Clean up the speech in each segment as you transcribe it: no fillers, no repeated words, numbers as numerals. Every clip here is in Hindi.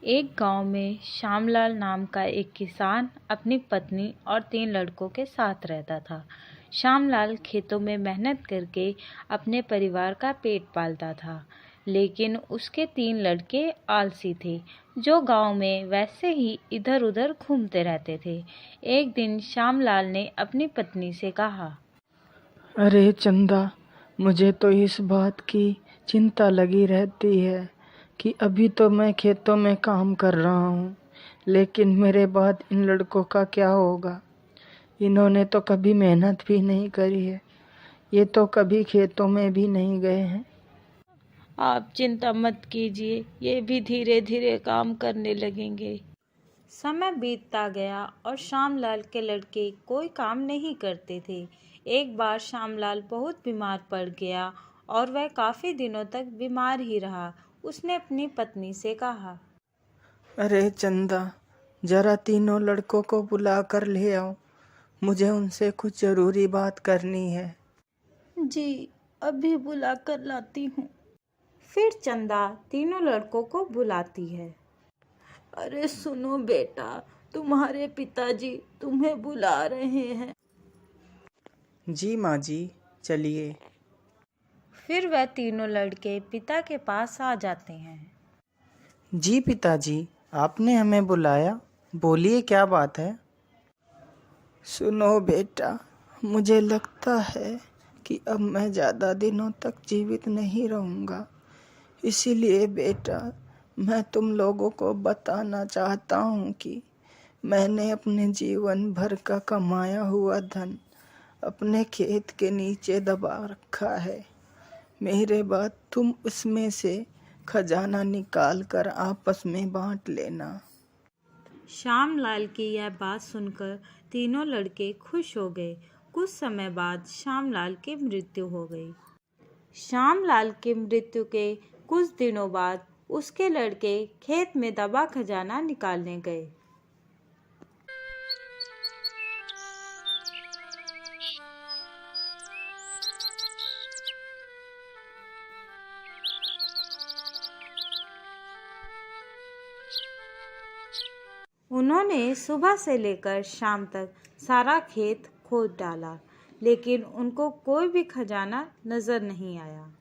एक गांव में श्यामलाल नाम का एक किसान अपनी पत्नी और 3 लड़कों के साथ रहता था। श्यामलाल खेतों में मेहनत करके अपने परिवार का पेट पालता था, लेकिन उसके 3 लड़के आलसी थे, जो गांव में वैसे ही इधर-उधर घूमते रहते थे। एक दिन श्यामलाल ने अपनी पत्नी से कहा, अरे चंदा, मुझे तो इस बात की चिंता लगी रहती है कि अभी तो मैं खेतों में काम कर रहा हूँ, लेकिन मेरे बाद इन लड़कों का क्या होगा। इन्होंने तो कभी मेहनत भी नहीं करी है, ये तो कभी खेतों में भी नहीं गए हैं। आप चिंता मत कीजिए, ये भी धीरे धीरे काम करने लगेंगे। समय बीतता गया और श्यामलाल के लड़के कोई काम नहीं करते थे। एक बार श्यामलाल बहुत बीमार पड़ गया और वह काफ़ी दिनों तक बीमार ही रहा। उसने अपनी पत्नी से कहा, अरे चंदा, जरा तीनों लड़कों को बुला कर ले आओ, मुझे उनसे कुछ ज़रूरी बात करनी है। जी, अभी बुला कर लाती हूँ। फिर चंदा तीनों लड़कों को बुलाती है। अरे सुनो बेटा, तुम्हारे पिताजी तुम्हें बुला रहे हैं। जी माँ जी, चलिए। फिर वह तीनों लड़के पिता के पास आ जाते हैं। जी पिताजी, आपने हमें बुलाया, बोलिए क्या बात है। सुनो बेटा, मुझे लगता है कि अब मैं ज़्यादा दिनों तक जीवित नहीं रहूँगा, इसीलिए बेटा मैं तुम लोगों को बताना चाहता हूँ कि मैंने अपने जीवन भर का कमाया हुआ धन अपने खेत के नीचे दबा रखा है। मेरे बाद तुम उसमें से खजाना निकाल कर आपस में बांट लेना। श्यामलाल की यह बात सुनकर तीनों लड़के खुश हो गए। कुछ समय बाद श्यामलाल की मृत्यु हो गई। श्यामलाल की मृत्यु के कुछ दिनों बाद उसके लड़के खेत में दबा खजाना निकालने गए। उन्होंने सुबह से लेकर शाम तक सारा खेत खोद डाला, लेकिन उनको कोई भी खजाना नजर नहीं आया।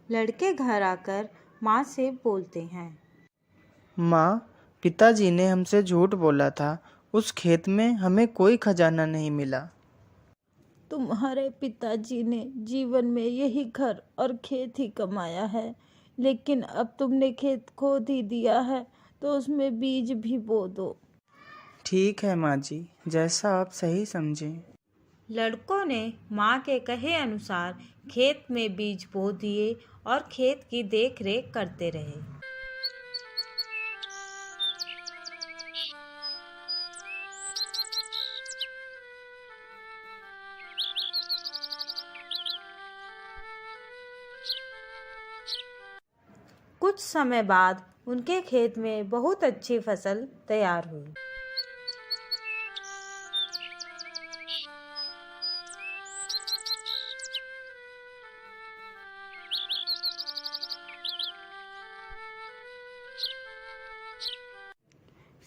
लड़के घर आकर माँ से बोलते हैं, माँ, पिताजी ने हमसे झूठ बोला था, उस खेत में हमें कोई खजाना नहीं मिला। तुम्हारे पिताजी ने जीवन में यही घर और खेत ही कमाया है, लेकिन अब तुमने खेत खोद ही दिया है तो उसमें बीज भी बो दो। ठीक है माँ जी, जैसा आप सही समझें। लड़कों ने माँ के कहे अनुसार खेत में बीज बो दिए और खेत की देखरेख करते रहे। कुछ समय बाद उनके खेत में बहुत अच्छी फसल तैयार हुई।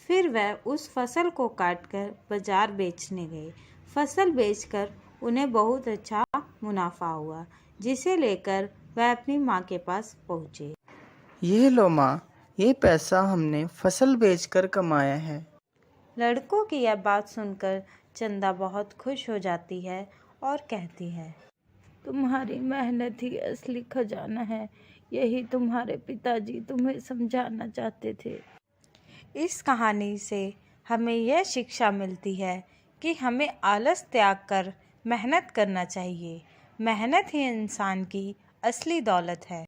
फिर वह उस फसल को काटकर बाजार बेचने गए। फसल बेचकर उन्हें बहुत अच्छा मुनाफा हुआ, जिसे लेकर वह अपनी माँ के पास पहुँचे। ये लो माँ, ये पैसा हमने फसल बेचकर कमाया है। लड़कों की यह बात सुनकर चंदा बहुत खुश हो जाती है और कहती है, तुम्हारी मेहनत ही असली खजाना है, यही तुम्हारे पिताजी तुम्हें समझाना चाहते थे। इस कहानी से हमें यह शिक्षा मिलती है कि हमें आलस त्याग कर मेहनत करना चाहिए। मेहनत ही इंसान की असली दौलत है।